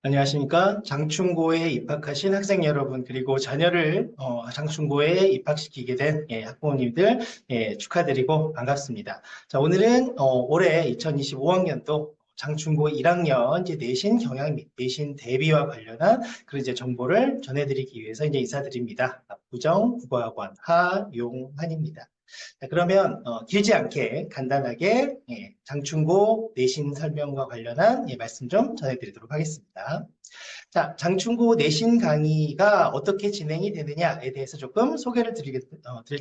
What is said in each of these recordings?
안녕하십니까. 장충고에 입학하신 학생 여러분, 그리고 자녀를 장충고에 입학시키게 된 학부모님들 축하드리고 반갑습니다. 자, 오늘은 올해 2025학년도 장충고 1학년 이제 내신 경향 및 내신 대비와 관련한 그런 이제 정보를 전해드리기 위해서 이제 인사드립니다. 부정 국어학원 하용한입니다. 자, 그러면 길지 않게 간단하게 장충고 내신 설명과 관련한 말씀 좀 전해드리도록 하겠습니다. 자, 장충고 내신 강의가 어떻게 진행이 되느냐에 대해서 조금 소개를 드릴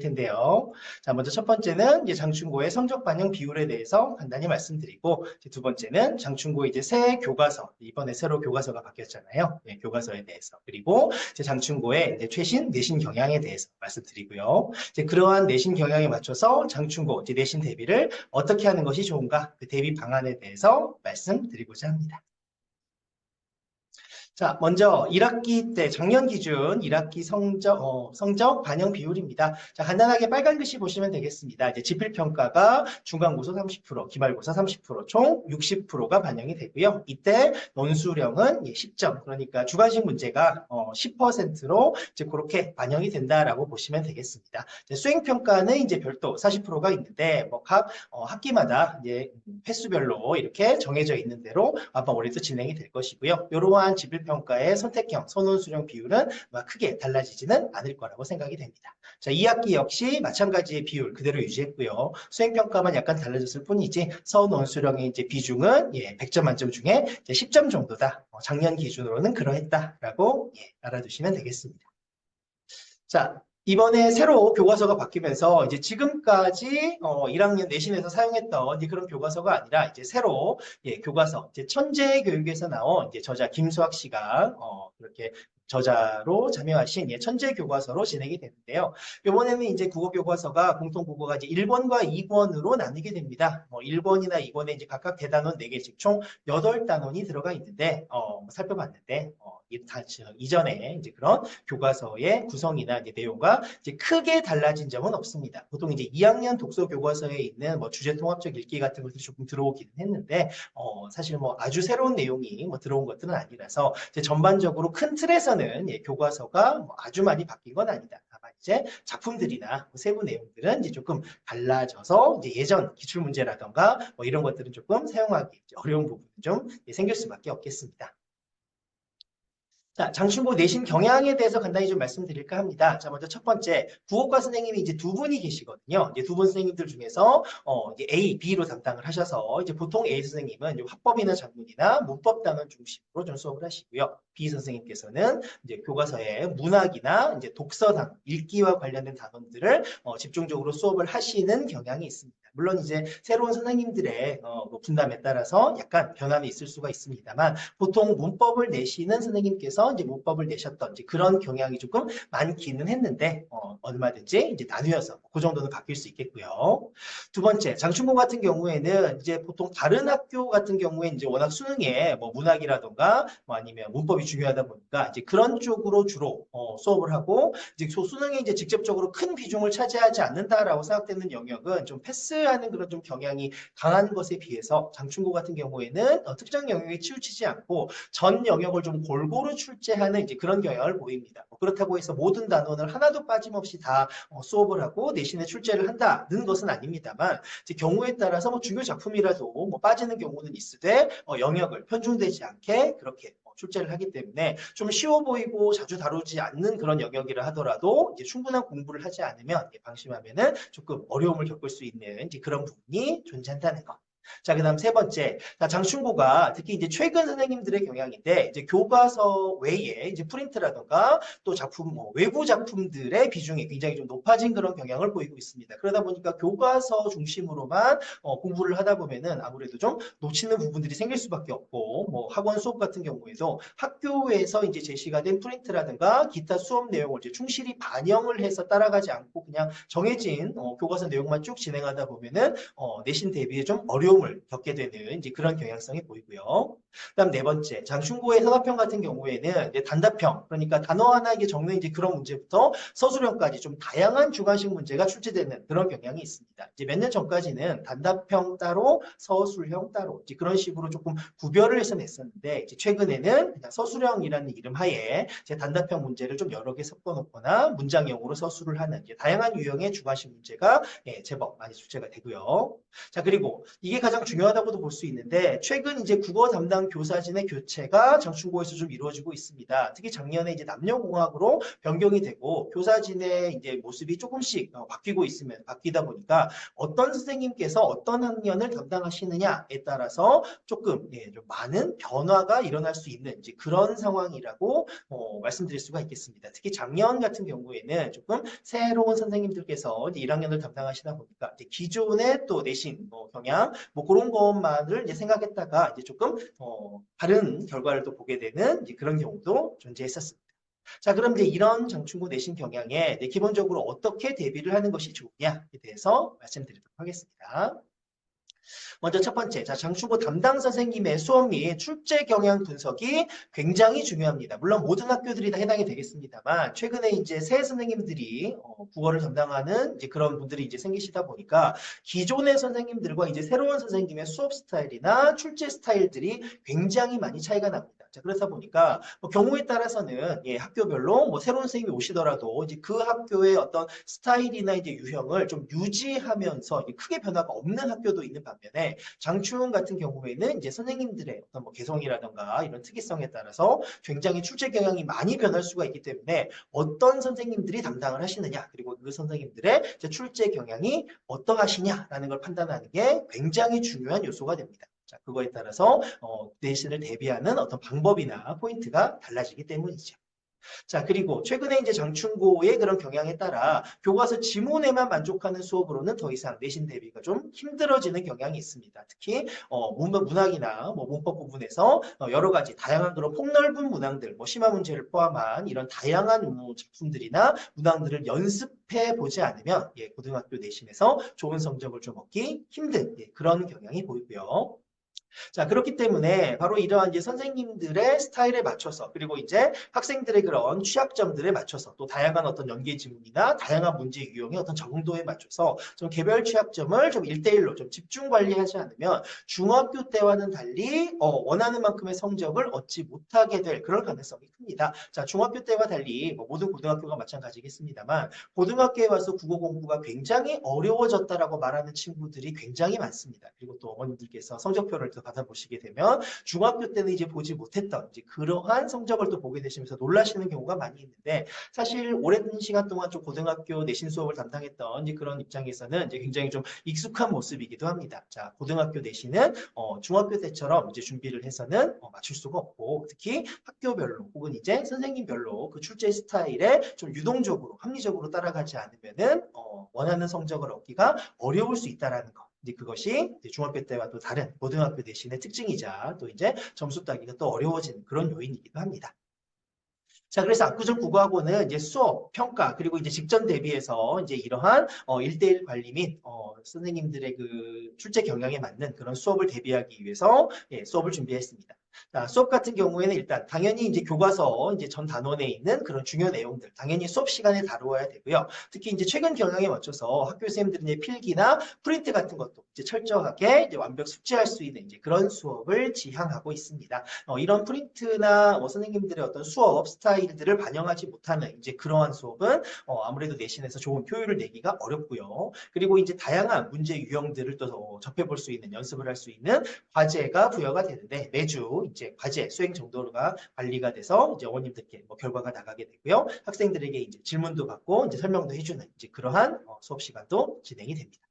텐데요. 자, 먼저 첫 번째는 이제 장충고의 성적 반영 비율에 대해서 간단히 말씀드리고, 이제 두 번째는 장충고 이제 새 교과서, 이번에 새로 교과서가 바뀌었잖아요. 교과서에 대해서. 그리고 이제 장충고의 이제 최신 내신 경향에 대해서 말씀드리고요. 이제 그러한 내신 경향에 맞춰서 장충고 이제 내신 대비를 어떻게 하는 것이 좋은가, 그 대비 방안에 대해서 말씀드리고자 합니다. 자, 먼저 1학기 때 작년 기준 1학기 성적 반영 비율입니다. 자, 간단하게 빨간 글씨 보시면 되겠습니다. 이제 지필평가가 중간고사 30%, 기말고사 30%, 총 60%가 반영이 되고요. 이때 논술형은 10점, 그러니까 주관식 문제가 10%로 이제 그렇게 반영이 된다라고 보시면 되겠습니다. 수행평가는 이제 별도 40%가 있는데 뭐 각 학기마다 이제 횟수별로 이렇게 정해져 있는 대로 아마 올해도 진행이 될 것이고요. 이러한 지필평가의 선택형, 선원수령 비율은 크게 달라지지는 않을 거라고 생각이 됩니다. 자, 2학기 역시 마찬가지의 비율 그대로 유지했고요. 수행평가만 약간 달라졌을 뿐이지 선원수령의 이제 비중은 100점 만점 중에 10점 정도다. 작년 기준으로는 그러했다라고 알아두시면 되겠습니다. 자, 이번에 새로 교과서가 바뀌면서 이제 지금까지 1학년 내신에서 사용했던 이제 그런 교과서가 아니라 이제 새로 교과서 이제 천재교육에서 나온 이제 저자 김수학 씨가 그렇게 저자로 참여하신 천재 교과서로 진행이 되는데요. 이번에는 이제 국어 교과서가 공통 국어가 이제 1권과 2권으로 나뉘게 됩니다. 1권이나 2권에 이제 각각 대단원 4개씩 총 8단원이 들어가 있는데 살펴봤는데 이전에 이제 그런 교과서의 구성이나 이제 내용과 이제 크게 달라진 점은 없습니다. 보통 이제 2학년 독서 교과서에 있는 뭐 주제 통합적 읽기 같은 것들이 조금 들어오기는 했는데 사실 뭐 아주 새로운 내용이 뭐 들어온 것들은 아니라서 이제 전반적으로 큰 틀에서는 교과서가 뭐 아주 많이 바뀐 건 아니다. 다만 이제 작품들이나 뭐 세부 내용들은 이제 조금 달라져서 이제 예전 기출 문제라던가 뭐 이런 것들은 조금 사용하기 어려운 부분이 좀 생길 수밖에 없겠습니다. 자, 장충고 내신 경향에 대해서 간단히 좀 말씀드릴까 합니다. 자, 먼저 첫 번째, 국어과 선생님이 이제 두 분이 계시거든요. 이제 두 분 선생님들 중에서 이제 A, B로 담당을 하셔서 이제 보통 A 선생님은 이제 화법이나 작문이나 문법 단원 중심으로 좀 수업을 하시고요. B 선생님께서는 이제 교과서의 문학이나 이제 독서 단원, 읽기와 관련된 단원들을 집중적으로 수업을 하시는 경향이 있습니다. 물론 이제 새로운 선생님들의 뭐 분담에 따라서 약간 변화는 있을 수가 있습니다만 보통 문법을 내시는 선생님께서 이제 문법을 내셨던 이제 그런 경향이 조금 많기는 했는데 얼마든지 이제 나뉘어서 그 정도는 바뀔 수 있겠고요. 두 번째, 장충고 같은 경우에는 이제 보통 다른 학교 같은 경우에 이제 워낙 수능에 뭐 문학이라던가 뭐 아니면 문법이 중요하다 보니까 이제 그런 쪽으로 주로 수업을 하고 이제 수능에 이제 직접적으로 큰 비중을 차지하지 않는다라고 생각되는 영역은 좀 패스하는 그런 좀 경향이 강한 것에 비해서 장충고 같은 경우에는 특정 영역에 치우치지 않고 전 영역을 좀 골고루 출제하는 이제 그런 경향을 보입니다. 그렇다고 해서 모든 단원을 하나도 빠짐없이 다 수업을 하고 내신에 출제를 한다는 것은 아닙니다만 이제 경우에 따라서 뭐 중요 작품이라도 뭐 빠지는 경우는 있으되 영역을 편중되지 않게 그렇게 출제를 하기 때문에 좀 쉬워 보이고 자주 다루지 않는 그런 영역이라 하더라도 이제 충분한 공부를 하지 않으면 방심하면은 조금 어려움을 겪을 수 있는 이제 그런 부분이 존재한다는 것. 자, 그다음 세 번째. 자, 장충고가 특히 이제 최근 선생님들의 경향인데 이제 교과서 외에 이제 프린트라든가 또 작품 뭐 외부 작품들의 비중이 굉장히 좀 높아진 그런 경향을 보이고 있습니다. 그러다 보니까 교과서 중심으로만 공부를 하다 보면은 아무래도 좀 놓치는 부분들이 생길 수밖에 없고 뭐 학원 수업 같은 경우에도 학교에서 이제 제시가 된 프린트라든가 기타 수업 내용을 이제 충실히 반영을 해서 따라가지 않고 그냥 정해진 교과서 내용만 쭉 진행하다 보면은 내신 대비에 좀 어려움을 어려움을 겪게 되는 이제 그런 경향성이 보이고요. 그다음 네 번째, 장충고의 서답형 같은 경우에는 이제 단답형, 그러니까 단어 하나에 적는 이제 그런 문제부터 서술형까지 좀 다양한 주관식 문제가 출제되는 그런 경향이 있습니다. 이제 몇 년 전까지는 단답형 따로, 서술형 따로 이제 그런 식으로 조금 구별을 해서 냈었는데 이제 최근에는 그냥 서술형이라는 이름 하에 이제 단답형 문제를 좀 여러 개 섞어놓거나 문장형으로 서술을 하는 이제 다양한 유형의 주관식 문제가 제법 많이 출제가 되고요. 자, 그리고 이게 가장 중요하다고도 볼 수 있는데 최근 이제 국어 담당 교사진의 교체가 장충고에서 좀 이루어지고 있습니다. 특히 작년에 이제 남녀공학으로 변경이 되고 교사진의 이제 모습이 조금씩 바뀌고 있으면 바뀌다 보니까 어떤 선생님께서 어떤 학년을 담당하시느냐에 따라서 조금 좀 많은 변화가 일어날 수 있는 이제 그런 상황이라고 말씀드릴 수가 있겠습니다. 특히 작년 같은 경우에는 조금 새로운 선생님들께서 이제 1학년을 담당하시다 보니까 이제 기존의 또 내신 경향 뭐 그런 것만을 이제 생각했다가 이제 조금 다른 결과를 또 보게 되는 이제 그런 경우도 존재했었습니다. 자, 그럼 이제 이런 장충고 내신 경향에 기본적으로 어떻게 대비를 하는 것이 좋냐에 대해서 말씀드리도록 하겠습니다. 먼저 첫 번째, 자, 장충고 담당 선생님의 수업 및 출제 경향 분석이 굉장히 중요합니다. 물론 모든 학교들이 다 해당이 되겠습니다만, 최근에 이제 새 선생님들이 국어를 담당하는 이제 그런 분들이 이제 생기시다 보니까 기존의 선생님들과 이제 새로운 선생님의 수업 스타일이나 출제 스타일들이 굉장히 많이 차이가 납니다. 자, 그렇다 보니까 뭐 경우에 따라서는 학교별로 뭐 새로운 선생님이 오시더라도 이제 그 학교의 어떤 스타일이나 이제 유형을 좀 유지하면서 크게 변화가 없는 학교도 있는 반면에 장충 같은 경우에는 이제 선생님들의 어떤 뭐 개성이라든가 이런 특이성에 따라서 굉장히 출제 경향이 많이 변할 수가 있기 때문에 어떤 선생님들이 담당을 하시느냐 그리고 그 선생님들의 출제 경향이 어떠하시냐라는 걸 판단하는 게 굉장히 중요한 요소가 됩니다. 자, 그거에 따라서 내신을 대비하는 어떤 방법이나 포인트가 달라지기 때문이죠. 자, 그리고 최근에 이제 장충고의 그런 경향에 따라 교과서 지문에만 만족하는 수업으로는 더 이상 내신 대비가 좀 힘들어지는 경향이 있습니다. 특히 문학이나 뭐 문법 부분에서 여러 가지 다양한 그런 폭넓은 문항들, 뭐 심화 문제를 포함한 이런 다양한 작품들이나 문항들을 연습해 보지 않으면 고등학교 내신에서 좋은 성적을 좀 얻기 힘든 그런 경향이 보이고요. 자, 그렇기 때문에 바로 이러한 이제 선생님들의 스타일에 맞춰서 그리고 이제 학생들의 그런 취약점들에 맞춰서 또 다양한 어떤 연계 지문이나 다양한 문제 유형의 어떤 정도에 맞춰서 좀 개별 취약점을 좀 1대1로 좀 집중 관리하지 않으면 중학교 때와는 달리 원하는 만큼의 성적을 얻지 못하게 될 그런 가능성이 큽니다. 자, 중학교 때와 달리 뭐 모든 고등학교가 마찬가지겠습니다만 고등학교에 와서 국어 공부가 굉장히 어려워졌다라고 말하는 친구들이 굉장히 많습니다. 그리고 또 어머님들께서 성적표를 또 받아보시게 되면 중학교 때는 이제 보지 못했던 이제 그러한 성적을 또 보게 되시면서 놀라시는 경우가 많이 있는데 사실 오랜 시간 동안 좀 고등학교 내신 수업을 담당했던 이제 그런 입장에서는 이제 굉장히 좀 익숙한 모습이기도 합니다. 자, 고등학교 내신은 중학교 때처럼 이제 준비를 해서는 맞출 수가 없고 특히 학교별로 혹은 이제 선생님별로 그 출제 스타일에 좀 유동적으로 합리적으로 따라가지 않으면은 원하는 성적을 얻기가 어려울 수 있다라는 거. 이제 그것이 이제 중학교 때와 또 다른 고등학교 내신의 특징이자 또 이제 점수 따기가 또 어려워지는 그런 요인이기도 합니다. 자, 그래서 압구정 국어학원은 이제 수업, 평가, 그리고 이제 직전 대비해서 이제 이러한 1대1 관리 및 선생님들의 그 출제 경향에 맞는 그런 수업을 대비하기 위해서 수업을 준비했습니다. 자, 수업 같은 경우에는 일단 당연히 이제 교과서 이제 전 단원에 있는 그런 중요 내용들 당연히 수업 시간에 다루어야 되고요. 특히 이제 최근 경향에 맞춰서 학교 선생님들은 이제 필기나 프린트 같은 것도 이제 철저하게 이제 완벽 숙지할 수 있는 이제 그런 수업을 지향하고 있습니다. 이런 프린트나 선생님들의 어떤 수업 스타일들을 반영하지 못하는 이제 그러한 수업은 아무래도 내신에서 좋은 효율을 내기가 어렵고요. 그리고 이제 다양한 문제 유형들을 또 접해볼 수 있는 연습을 할 수 있는 과제가 부여가 되는데 매주 이제 과제 수행 정도가 관리가 돼서 이제 어머님들께 뭐 결과가 나가게 되고요. 학생들에게 이제 질문도 받고 이제 설명도 해주는 이제 그러한 수업 시간도 진행이 됩니다.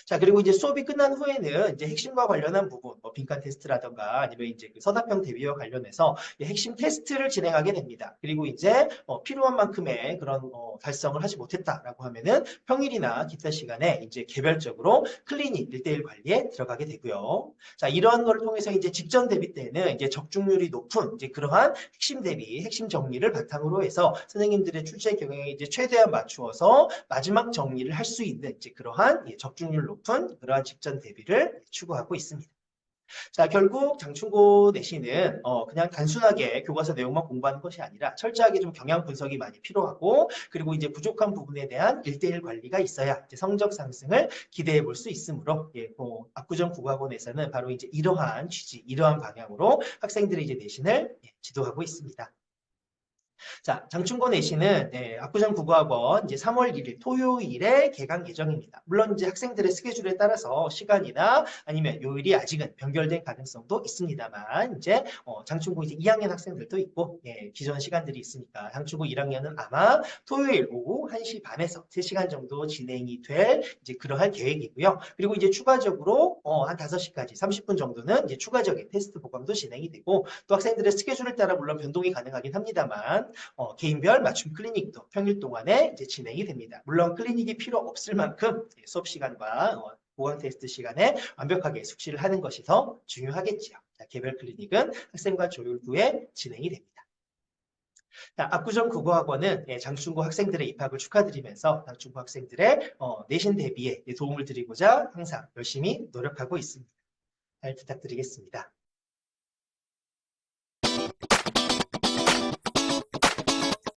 자, 그리고 이제 수업이 끝난 후에는 이제 핵심과 관련한 부분, 뭐 빈칸 테스트라던가 아니면 이제 그 서답형 대비와 관련해서 핵심 테스트를 진행하게 됩니다. 그리고 이제 필요한 만큼의 그런 달성을 하지 못했다라고 하면은 평일이나 기타 시간에 이제 개별적으로 클리닉 1대1 관리에 들어가게 되고요. 자, 이러한 걸 통해서 이제 직전 대비 때는 이제 적중률이 높은 이제 그러한 핵심 대비, 핵심 정리를 바탕으로 해서 선생님들의 출제 경향에 이제 최대한 맞추어서 마지막 정리를 할 수 있는 이제 그러한 적중률 합격률 높은 그러한 직전 대비를 추구하고 있습니다. 자, 결국 장충고 내신은 그냥 단순하게 교과서 내용만 공부하는 것이 아니라 철저하게 좀 경향 분석이 많이 필요하고 그리고 이제 부족한 부분에 대한 1대1 관리가 있어야 이제 성적 상승을 기대해 볼 수 있으므로 예, 압구정 국어학원에서는 바로 이제 이러한 취지, 이러한 방향으로 학생들의 이제 내신을 예, 지도하고 있습니다. 자, 장충고 내신은 압구정 국어학원 이제 3월 1일 토요일에 개강 예정입니다. 물론 이제 학생들의 스케줄에 따라서 시간이나 아니면 요일이 아직은 변결된 가능성도 있습니다만 이제 장충고 이제 2학년 학생들도 있고 예, 기존 시간들이 있으니까 장충고 1학년은 아마 토요일 오후 1시 반에서 3시간 정도 진행이 될 이제 그러한 계획이고요. 그리고 이제 추가적으로 한 5시까지 30분 정도는 이제 추가적인 테스트 보강도 진행이 되고 또 학생들의 스케줄에 따라 물론 변동이 가능하긴 합니다만 개인별 맞춤 클리닉도 평일 동안에 이제 진행이 됩니다. 물론 클리닉이 필요 없을 만큼 수업 시간과 보강 테스트 시간에 완벽하게 숙지를 하는 것이 더 중요하겠지요. 자, 개별 클리닉은 학생과 조율 후에 진행이 됩니다. 자, 압구정 국어학원은 장충고 학생들의 입학을 축하드리면서 장충고 학생들의 내신 대비에 도움을 드리고자 항상 열심히 노력하고 있습니다. 잘 부탁드리겠습니다.